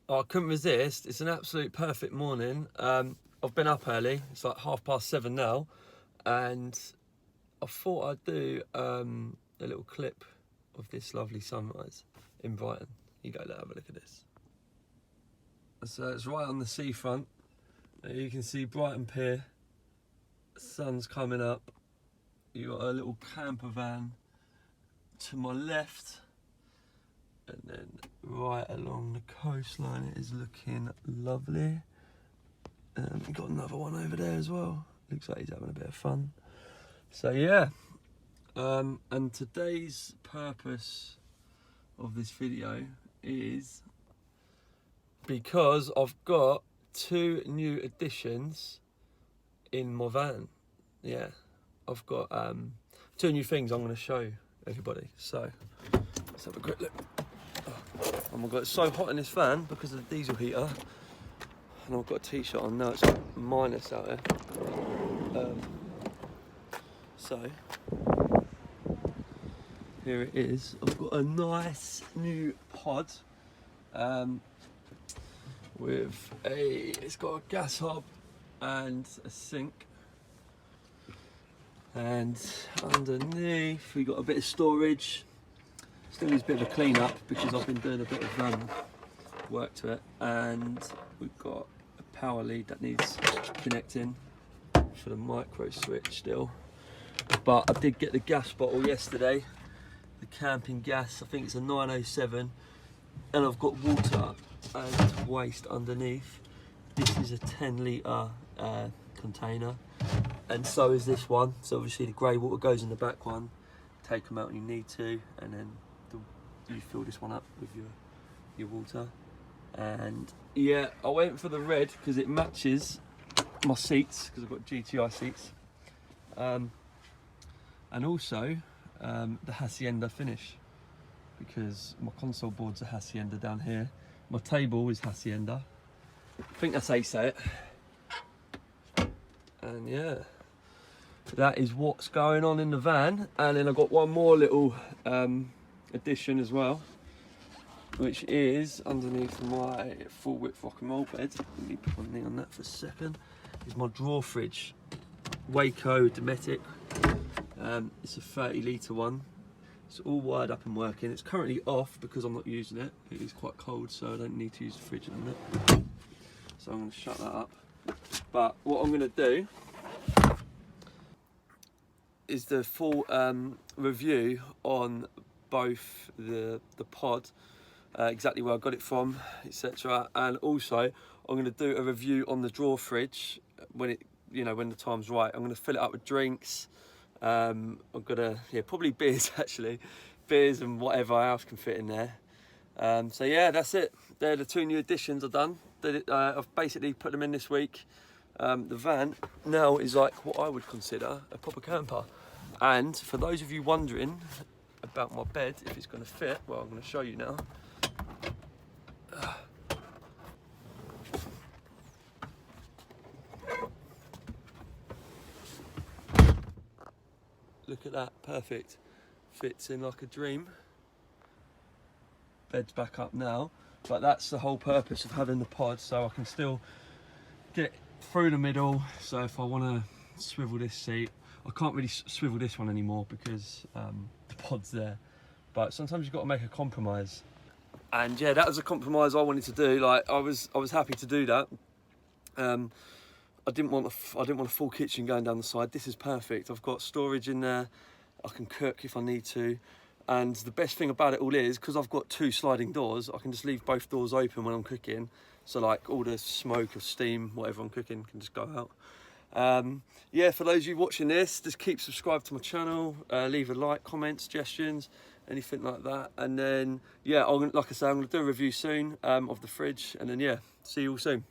I couldn't resist. It's an absolute perfect morning. I've been up early. It's like 7:30 now, and I thought I'd do a little clip of this lovely sunrise in Brighton. You go, let's have a look at this. So it's right on the seafront. You can see Brighton Pier. The sun's coming up. You got a little camper van to my left. And then right along the coastline, it is looking lovely. We've got another one over there as well. Looks like he's having a bit of fun. So yeah, and today's purpose of this video is because I've got 2 new additions in my van. Yeah, I've got 2 new things I'm going to show everybody. So let's have a quick look. Oh my god, it's so hot in this van because of the diesel heater, and I've got a t-shirt on now. It's minus out there. So here it is. I've got a nice new pod it's got a gas hob and a sink, and underneath we got a bit of storage. Still needs a bit of a clean up because I've been doing a bit of work to it, and we've got a power lead that needs connecting for the micro switch still. But I did get the gas bottle yesterday, the camping gas. I think it's a 907, and I've got water and waste underneath. This is a 10 litre container, and so is this one. So obviously the grey water goes in the back one. Take them out when you need to, and then you fill this one up with your water. And yeah, I went for the red because it matches my seats, because I've got GTI seats, and also the Hacienda finish, because my console board's a Hacienda down here. My table is Hacienda. I think that's how you say it. And yeah, that is what's going on in the van. And then I've got one more little addition as well, which is underneath my full width rock and roll bed. Let me put one thing on that for a second. Is my drawer fridge, Waco Dometic. It's a 30 litre one. It's all wired up and working. It's currently off because I'm not using it. It is quite cold, so I don't need to use the fridge in it. So I'm going to shut that up. But what I'm going to do is the full review on both the pod, exactly where I got it from, etc. And also I'm going to do a review on the drawer fridge when when the time's right. I'm going to fill it up with drinks. I'm gonna probably beers actually, beers and whatever else can fit in there. So yeah, that's it. They're the 2 new additions I've done. I've basically put them in this week. The van now is like what I would consider a proper camper. And for those of you wondering about my bed, if it's going to fit, well, I'm going to show you now. Look at that, perfect. Fits in like a dream. Bed's back up now, but that's the whole purpose of having the pod, so I can still get through the middle. So if I want to swivel this seat, I can't really swivel this one anymore because the pod's there. But sometimes you've got to make a compromise. And yeah, that was a compromise I wanted to do. Like I was happy to do that. I didn't want a full kitchen going down the side. This is perfect. I've got storage in there. I can cook if I need to. And the best thing about it all is, because I've got 2 sliding doors, I can just leave both doors open when I'm cooking. So like all the smoke or steam, whatever I'm cooking, can just go out. Yeah, for those of you watching this, just keep subscribed to my channel. Leave a like, comment, suggestions, anything like that. And then, yeah, like I say, I'm going to do a review soon of the fridge. And then, yeah, see you all soon.